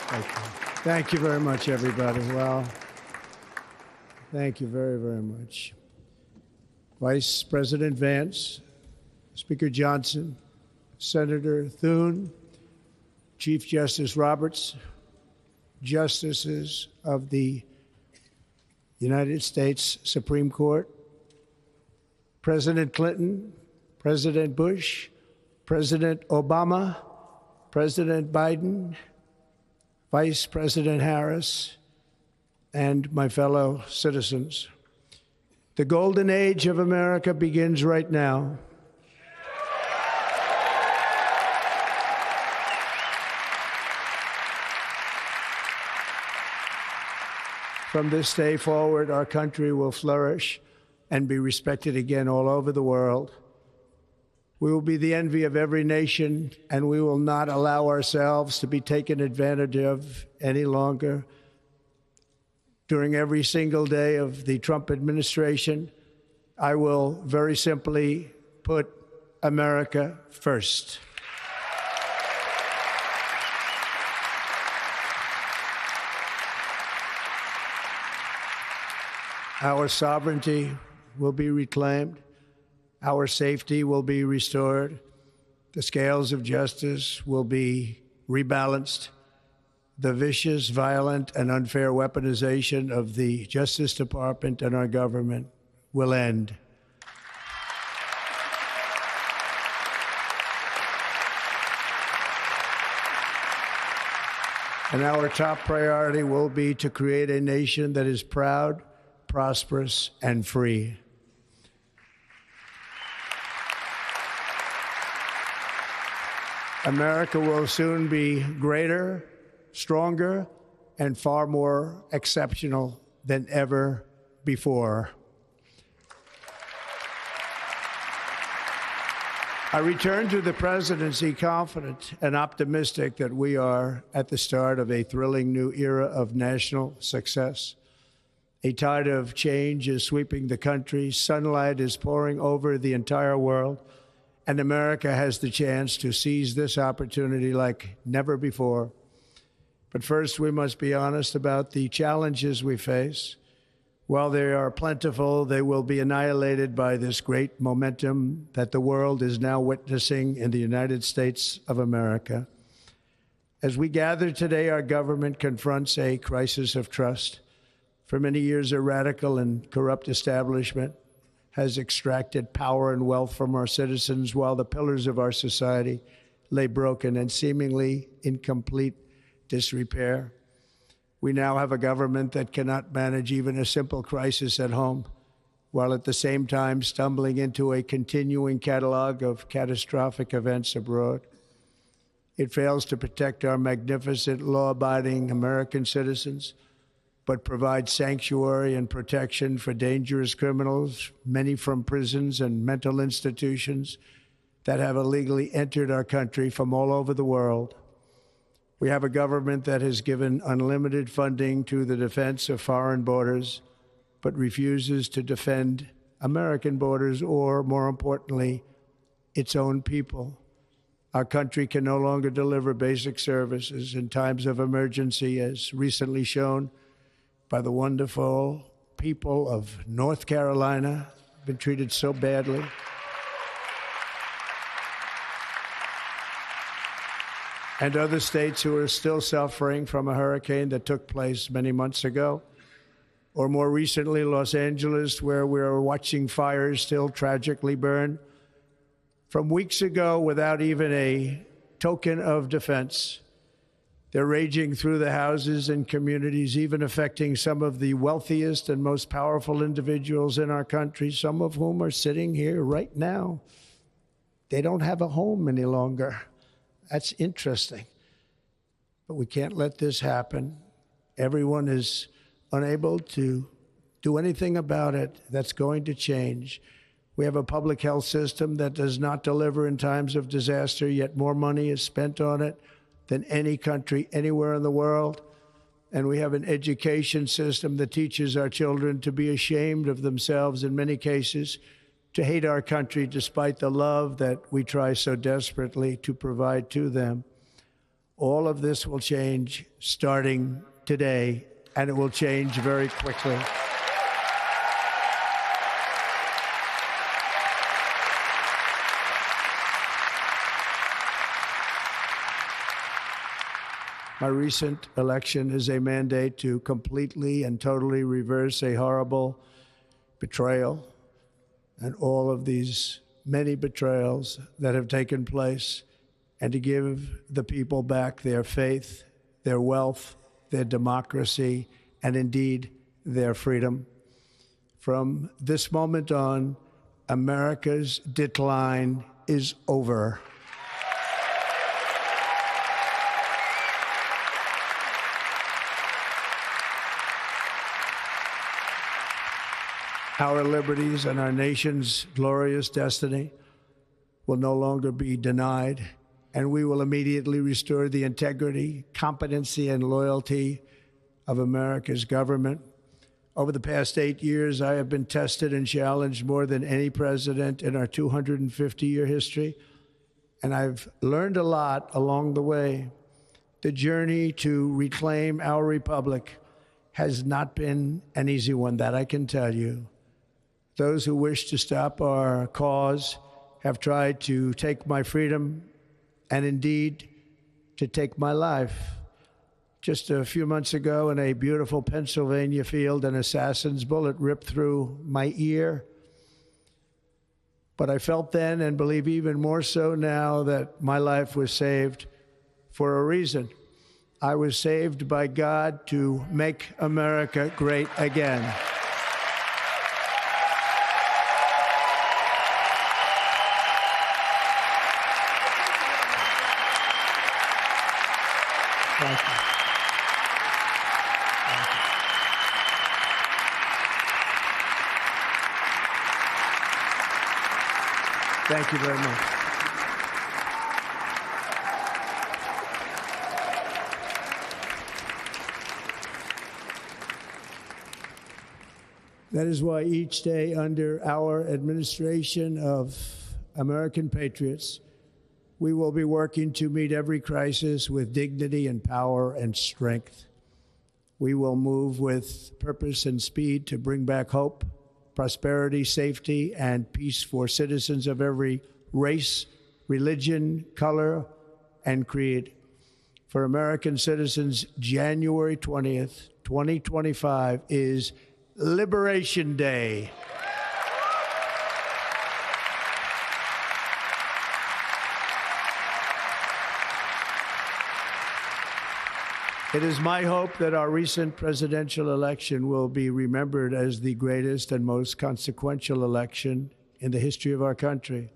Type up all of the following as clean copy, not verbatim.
Thank you. Thank you very much, everybody. Well, thank you very, very much. Vice President Vance, Speaker Johnson, Senator Thune, Chief Justice Roberts, Justices of the United States Supreme Court, President Clinton, President Bush, President Obama, President Biden, Vice President Harris, and my fellow citizens. The golden age of America begins right now. From this day forward, our country will flourish and be respected again all over the world. We will be the envy of every nation, and we will not allow ourselves to be taken advantage of any longer. During every single day of the Trump administration, I will very simply put America first. Our sovereignty will be reclaimed. Our safety will be restored. The scales of justice will be rebalanced. The vicious, violent, and unfair weaponization of the Justice Department and our government will end. And our top priority will be to create a nation that is proud, prosperous, and free. America will soon be greater, stronger, and far more exceptional than ever before. I return to the presidency confident and optimistic that we are at the start of a thrilling new era of national success. A tide of change is sweeping the country. Sunlight is pouring over the entire world. And America has the chance to seize this opportunity like never before. But first, we must be honest about the challenges we face. While they are plentiful, they will be annihilated by this great momentum that the world is now witnessing in the United States of America. As we gather today, our government confronts a crisis of trust. For many years, a radical and corrupt establishment has extracted power and wealth from our citizens while the pillars of our society lay broken and seemingly in complete disrepair. We now have a government that cannot manage even a simple crisis at home, while at the same time stumbling into a continuing catalog of catastrophic events abroad. It fails to protect our magnificent, law-abiding American citizens, but provides sanctuary and protection for dangerous criminals, many from prisons and mental institutions that have illegally entered our country from all over the world. We have a government that has given unlimited funding to the defense of foreign borders, but refuses to defend American borders or, more importantly, its own people. Our country can no longer deliver basic services in times of emergency, as recently shown by the wonderful people of North Carolina, been treated so badly. And other states who are still suffering from a hurricane that took place many months ago. Or more recently, Los Angeles, where we are watching fires still tragically burn from weeks ago without even a token of defense. They're raging through the houses and communities, even affecting some of the wealthiest and most powerful individuals in our country, some of whom are sitting here right now. They don't have a home any longer. That's interesting. But we can't let this happen. Everyone is unable to do anything about it. That's going to change. We have a public health system that does not deliver in times of disaster, yet more money is spent on it than any country anywhere in the world. And we have an education system that teaches our children to be ashamed of themselves in many cases, to hate our country despite the love that we try so desperately to provide to them. All of this will change starting today, and it will change very quickly. My recent election is a mandate to completely and totally reverse a horrible betrayal and all of these many betrayals that have taken place, and to give the people back their faith, their wealth, their democracy, and indeed their freedom. From this moment on, America's decline is over. Our liberties and our nation's glorious destiny will no longer be denied, and we will immediately restore the integrity, competency, and loyalty of America's government. Over the past 8 years, I have been tested and challenged more than any president in our 250-year history, and I've learned a lot along the way. The journey to reclaim our republic has not been an easy one, that I can tell you. Those who wish to stop our cause have tried to take my freedom and indeed to take my life. Just a few months ago in a beautiful Pennsylvania field, an assassin's bullet ripped through my ear. But I felt then, and believe even more so now, that my life was saved for a reason. I was saved by God to make America great again. Thank you. Thank you very much. That is why each day under our administration of American patriots, we will be working to meet every crisis with dignity and power and strength. We will move with purpose and speed to bring back hope, prosperity, safety, and peace for citizens of every race, religion, color, and creed. For American citizens, January 20th, 2025 is Liberation Day. It is my hope that our recent presidential election will be remembered as the greatest and most consequential election in the history of our country.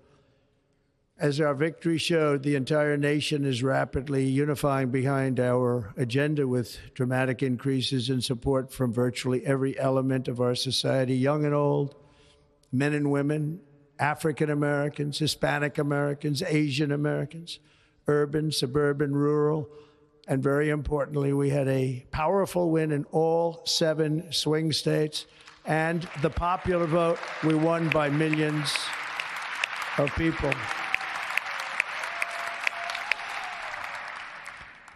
As our victory showed, the entire nation is rapidly unifying behind our agenda with dramatic increases in support from virtually every element of our society, young and old, men and women, African Americans, Hispanic Americans, Asian Americans, urban, suburban, rural. And very importantly, we had a powerful win in all 7 swing states. And the popular vote, we won by millions of people.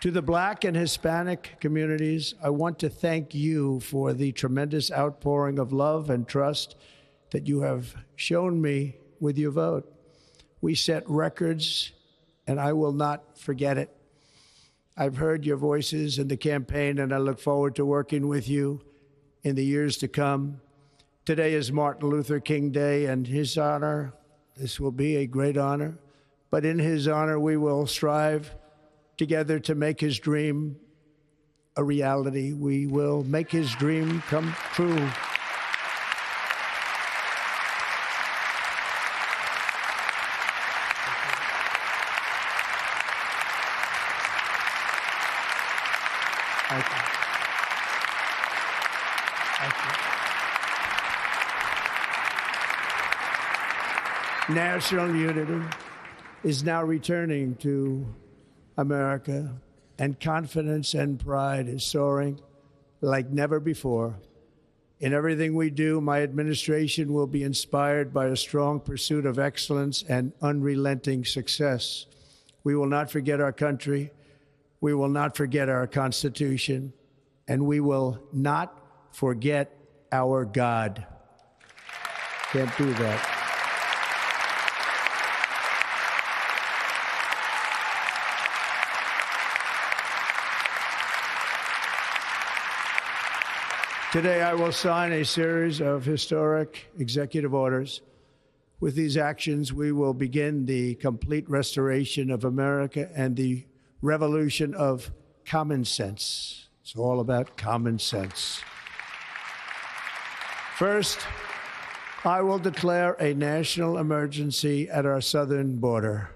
To the Black and Hispanic communities, I want to thank you for the tremendous outpouring of love and trust that you have shown me with your vote. We set records, and I will not forget it. I've heard your voices in the campaign, and I look forward to working with you in the years to come. Today is Martin Luther King Day, and his honor, this will be a great honor, but in his honor, we will strive together to make his dream a reality. We will make his dream come true. Thank you. Thank you. National unity is now returning to America, and confidence and pride is soaring like never before. In everything we do, my administration will be inspired by a strong pursuit of excellence and unrelenting success. We will not forget our country. We will not forget our Constitution, and we will not forget our God. Can't do that. Today, I will sign a series of historic executive orders. With these actions, we will begin the complete restoration of America and the revolution of common sense. It's all about common sense. First, I will declare a national emergency at our southern border.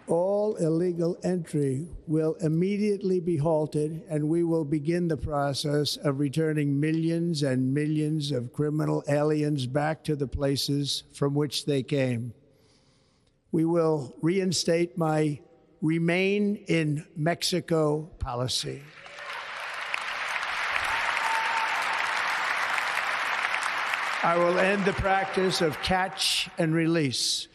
All illegal entry will immediately be halted, and we will begin the process of returning millions and millions of criminal aliens back to the places from which they came. We will reinstate my Remain in Mexico policy. I will end the practice of catch and release.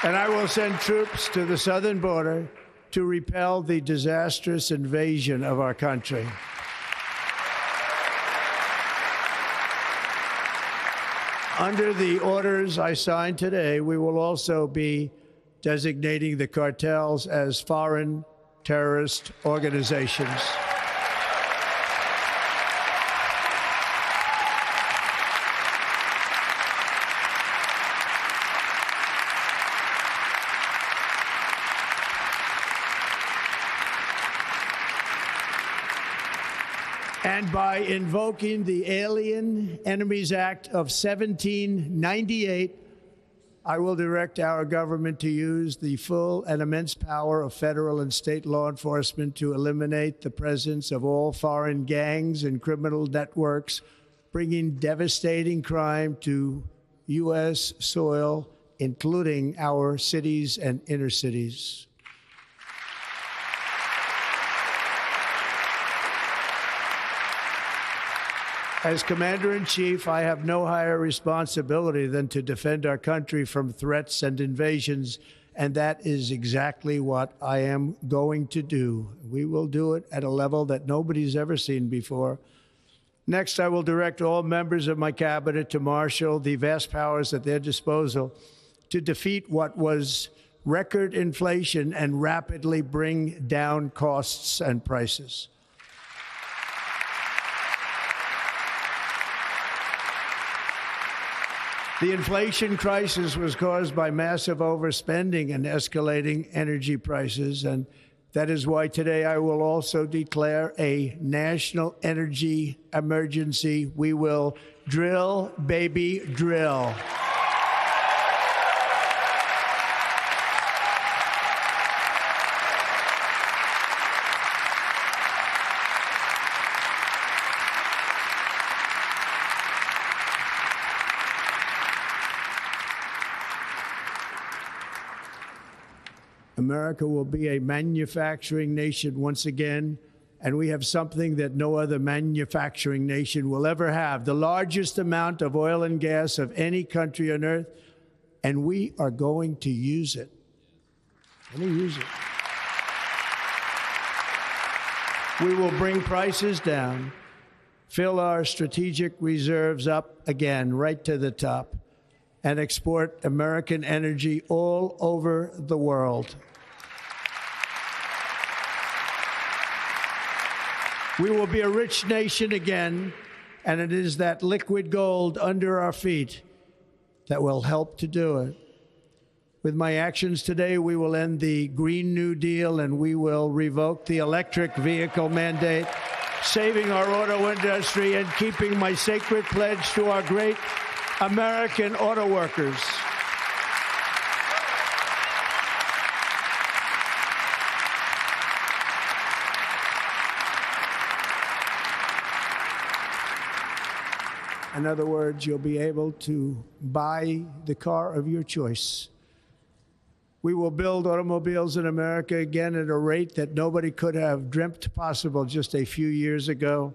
And I will send troops to the southern border to repel the disastrous invasion of our country. Under the orders I signed today, we will also be designating the cartels as foreign terrorist organizations. And by invoking the Alien Enemies Act of 1798, I will direct our government to use the full and immense power of federal and state law enforcement to eliminate the presence of all foreign gangs and criminal networks, bringing devastating crime to U.S. soil, including our cities and inner cities. As Commander-in-Chief, I have no higher responsibility than to defend our country from threats and invasions, and that is exactly what I am going to do. We will do it at a level that nobody's ever seen before. Next, I will direct all members of my cabinet to marshal the vast powers at their disposal to defeat what was record inflation and rapidly bring down costs and prices. The inflation crisis was caused by massive overspending and escalating energy prices, and that is why today I will also declare a national energy emergency. We will drill, baby, drill. America will be a manufacturing nation once again, and we have something that no other manufacturing nation will ever have, the largest amount of oil and gas of any country on earth, and we are going to use it. We will bring prices down, fill our strategic reserves up again, right to the top, and export American energy all over the world. We will be a rich nation again, and it is that liquid gold under our feet that will help to do it. With my actions today, we will end the Green New Deal, and we will revoke the electric vehicle mandate, saving our auto industry and keeping my sacred pledge to our great American auto workers. In other words, you'll be able to buy the car of your choice. We will build automobiles in America again at a rate that nobody could have dreamt possible just a few years ago.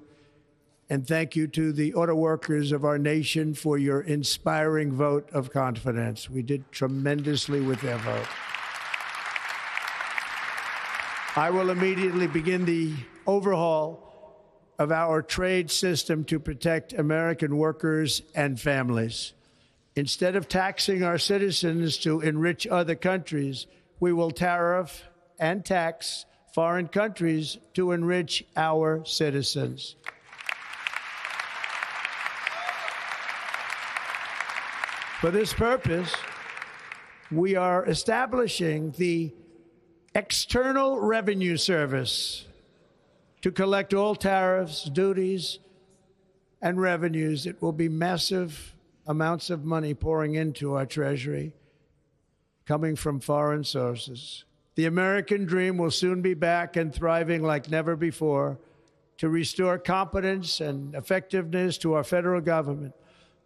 And thank you to the auto workers of our nation for your inspiring vote of confidence. We did tremendously with their vote. I will immediately begin the overhaul of our trade system to protect American workers and families. Instead of taxing our citizens to enrich other countries, we will tariff and tax foreign countries to enrich our citizens. For this purpose, we are establishing the External Revenue Service to collect all tariffs, duties, and revenues. It will be massive amounts of money pouring into our treasury, coming from foreign sources. The American dream will soon be back and thriving like never before to restore competence and effectiveness to our federal government.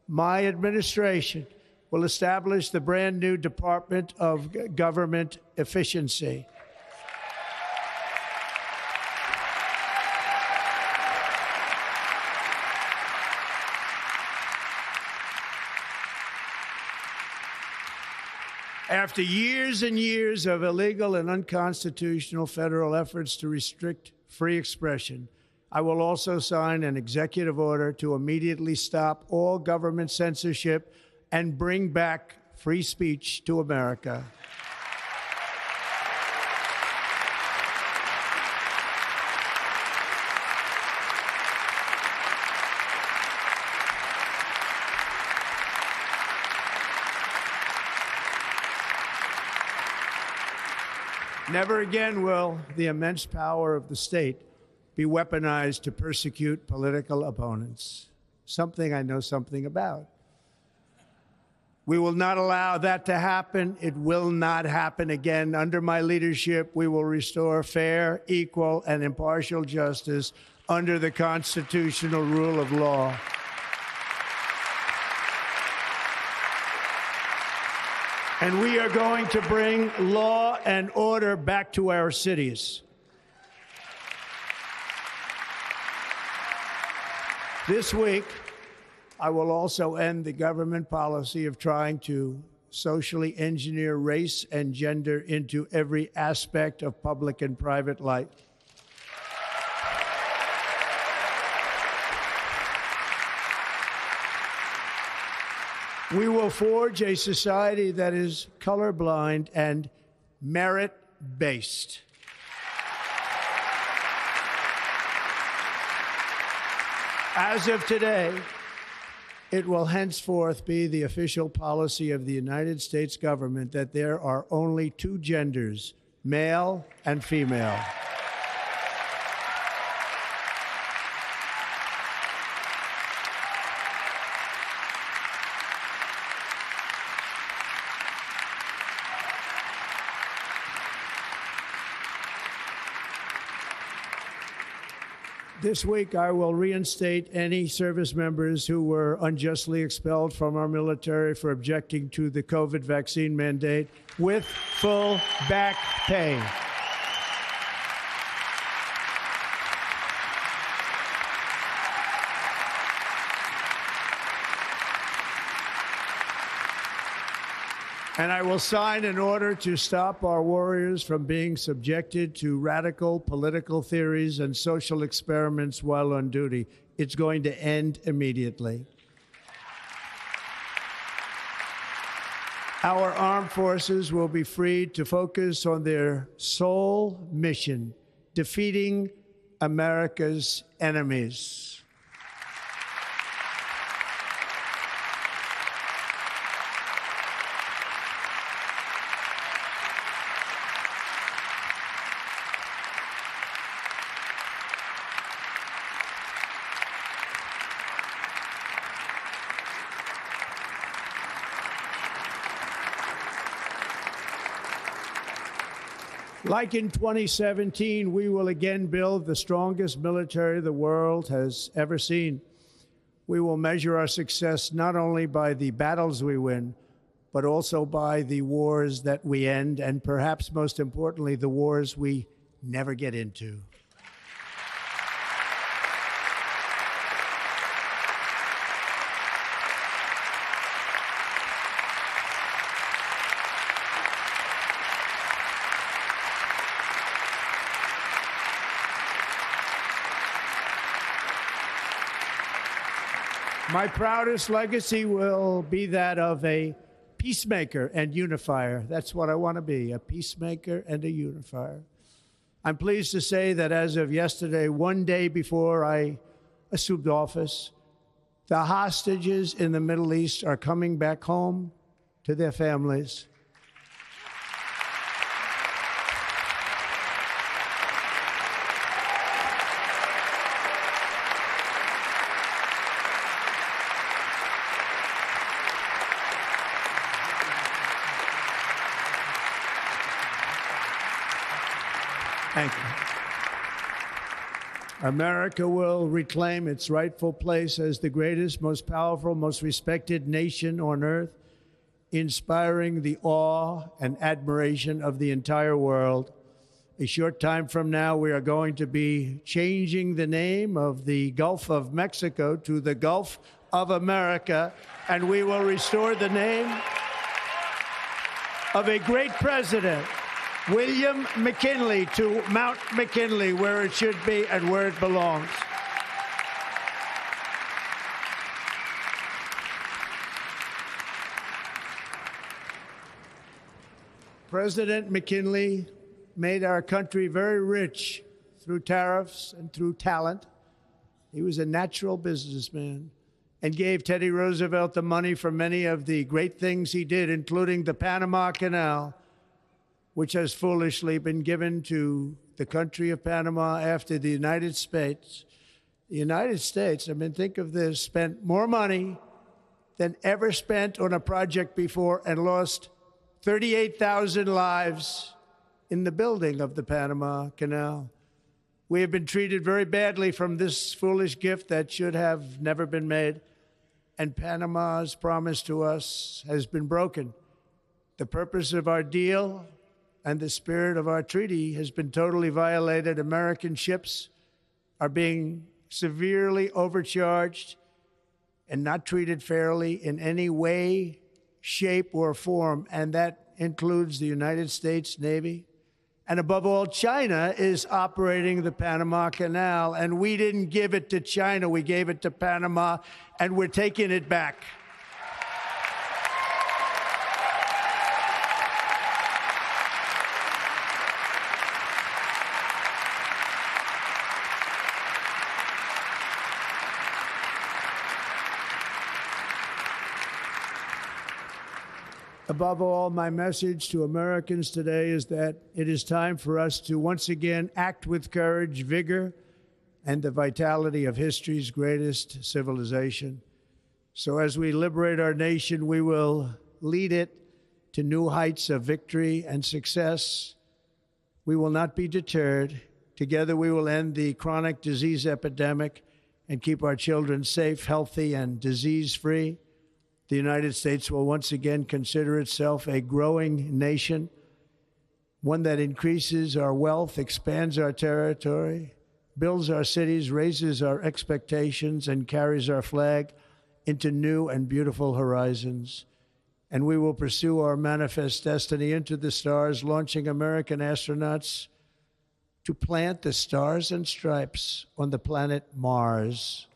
My administration will establish the brand new Department of Government Efficiency. After years and years of illegal and unconstitutional federal efforts to restrict free expression, I will also sign an executive order to immediately stop all government censorship and bring back free speech to America. Never again will the immense power of the state be weaponized to persecute political opponents, something I know something about. We will not allow that to happen. It will not happen again. Under my leadership, we will restore fair, equal, and impartial justice under the constitutional rule of law. And we are going to bring law and order back to our cities. This week, I will also end the government policy of trying to socially engineer race and gender into every aspect of public and private life. We will forge a society that is colorblind and merit-based. As of today, it will henceforth be the official policy of the United States government that there are only two genders, male and female. This week, I will reinstate any service members who were unjustly expelled from our military for objecting to the COVID vaccine mandate with full back pay. And I will sign an order to stop our warriors from being subjected to radical political theories and social experiments while on duty. It's going to end immediately. Our armed forces will be freed to focus on their sole mission, defeating America's enemies. Like in 2017, we will again build the strongest military the world has ever seen. We will measure our success not only by the battles we win, but also by the wars that we end, and perhaps most importantly, the wars we never get into. My proudest legacy will be that of a peacemaker and unifier. That's what I want to be, a peacemaker and a unifier. I'm pleased to say that as of yesterday, one day before I assumed office, the hostages in the Middle East are coming back home to their families. Thank you. America will reclaim its rightful place as the greatest, most powerful, most respected nation on earth, inspiring the awe and admiration of the entire world. A short time from now, we are going to be changing the name of the Gulf of Mexico to the Gulf of America, and we will restore the name of a great president, William McKinley, to Mount McKinley, where it should be and where it belongs. President McKinley made our country very rich through tariffs and through talent. He was a natural businessman and gave Teddy Roosevelt the money for many of the great things he did, including the Panama Canal, which has foolishly been given to the country of Panama after the United States. The United States, I mean, think of this, spent more money than ever spent on a project before and lost 38,000 lives in the building of the Panama Canal. We have been treated very badly from this foolish gift that should have never been made, and Panama's promise to us has been broken. The purpose of our deal and the spirit of our treaty has been totally violated. American ships are being severely overcharged and not treated fairly in any way, shape, or form, and that includes the United States Navy. And above all, China is operating the Panama Canal, and we didn't give it to China, we gave it to Panama, and we're taking it back. Above all, my message to Americans today is that it is time for us to once again act with courage, vigor, and the vitality of history's greatest civilization. So as we liberate our nation, we will lead it to new heights of victory and success. We will not be deterred. Together we will end the chronic disease epidemic and keep our children safe, healthy, and disease-free. The United States will once again consider itself a growing nation, one that increases our wealth, expands our territory, builds our cities, raises our expectations, and carries our flag into new and beautiful horizons. And we will pursue our manifest destiny into the stars, launching American astronauts to plant the stars and stripes on the planet Mars.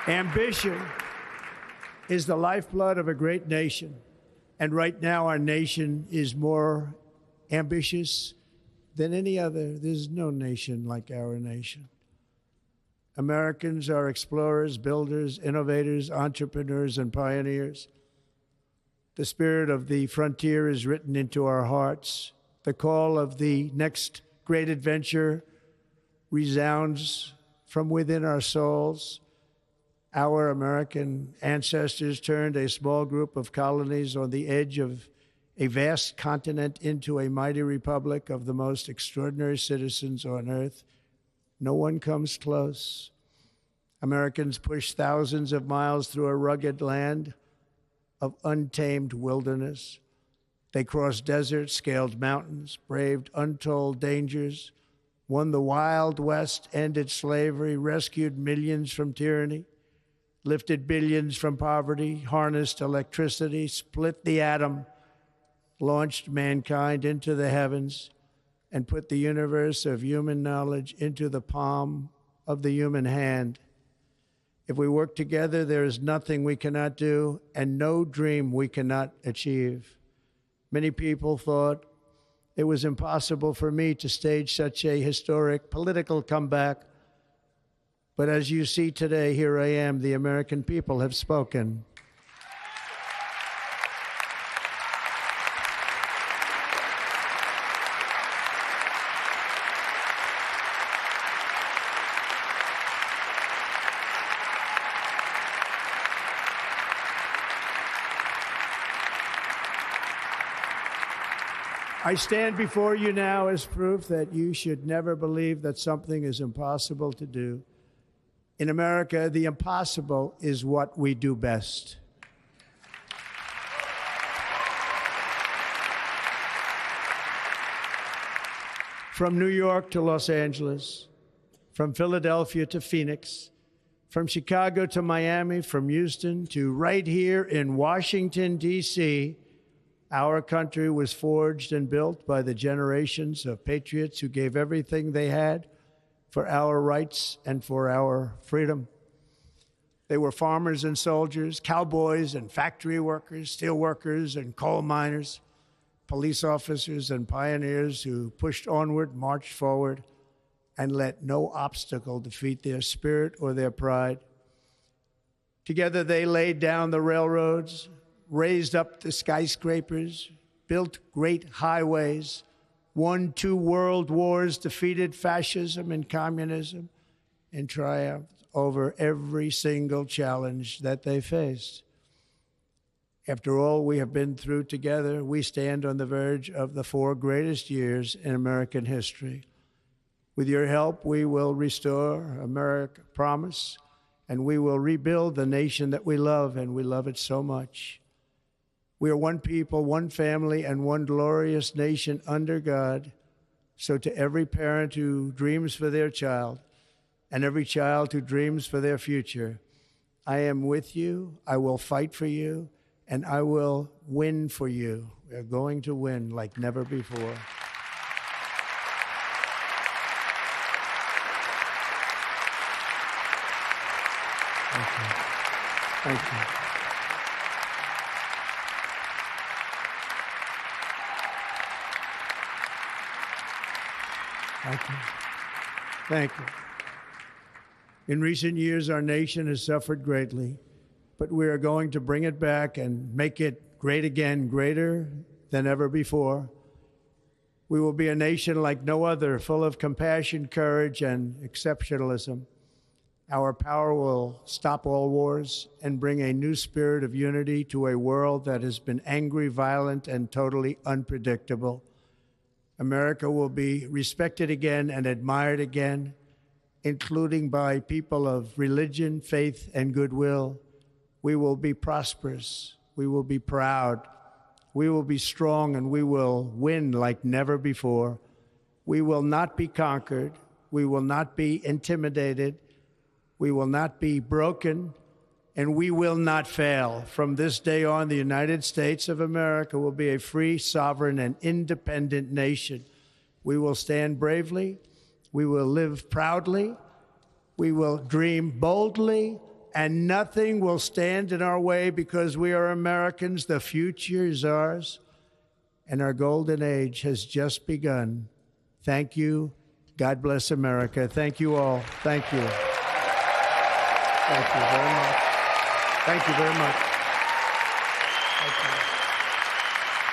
Ambition is the lifeblood of a great nation. And right now, our nation is more ambitious than any other. There's no nation like our nation. Americans are explorers, builders, innovators, entrepreneurs, and pioneers. The spirit of the frontier is written into our hearts. The call of the next great adventure resounds from within our souls. Our American ancestors turned a small group of colonies on the edge of a vast continent into a mighty republic of the most extraordinary citizens on earth. No one comes close. Americans pushed thousands of miles through a rugged land of untamed wilderness. They crossed deserts, scaled mountains, braved untold dangers, won the Wild West, ended slavery, rescued millions from tyranny, lifted billions from poverty, harnessed electricity, split the atom, launched mankind into the heavens, and put the universe of human knowledge into the palm of the human hand. If we work together, there is nothing we cannot do and no dream we cannot achieve. Many people thought it was impossible for me to stage such a historic political comeback. But as you see today, here I am. The American people have spoken. I stand before you now as proof that you should never believe that something is impossible to do. In America, the impossible is what we do best. From New York to Los Angeles, from Philadelphia to Phoenix, from Chicago to Miami, from Houston to right here in Washington, D.C., our country was forged and built by the generations of patriots who gave everything they had for our rights and for our freedom. They were farmers and soldiers, cowboys and factory workers, steel workers and coal miners, police officers and pioneers who pushed onward, marched forward, and let no obstacle defeat their spirit or their pride. Together they laid down the railroads, raised up the skyscrapers, built great highways, won 2 world wars, defeated fascism and communism, and triumphed over every single challenge that they faced. After all we have been through together, we stand on the verge of the 4 greatest years in American history. With your help, we will restore America, promise, and we will rebuild the nation that we love, and we love it so much. We are one people, one family, and one glorious nation under God. So to every parent who dreams for their child and every child who dreams for their future, I am with you, I will fight for you, and I will win for you. We are going to win like never before. Thank you. Thank you. Thank you. Thank you. In recent years, our nation has suffered greatly, but we are going to bring it back and make it great again, greater than ever before. We will be a nation like no other, full of compassion, courage, and exceptionalism. Our power will stop all wars and bring a new spirit of unity to a world that has been angry, violent, and totally unpredictable. America will be respected again and admired again, including by people of religion, faith, and goodwill. We will be prosperous. We will be proud. We will be strong, and we will win like never before. We will not be conquered. We will not be intimidated. We will not be broken, and we will not fail. From this day on, the United States of America will be a free, sovereign, and independent nation. We will stand bravely. We will live proudly. We will dream boldly, and nothing will stand in our way because we are Americans. The future is ours, and our golden age has just begun. Thank you. God bless America. Thank you all. Thank you. Thank you very much. Thank you very much. Thank you.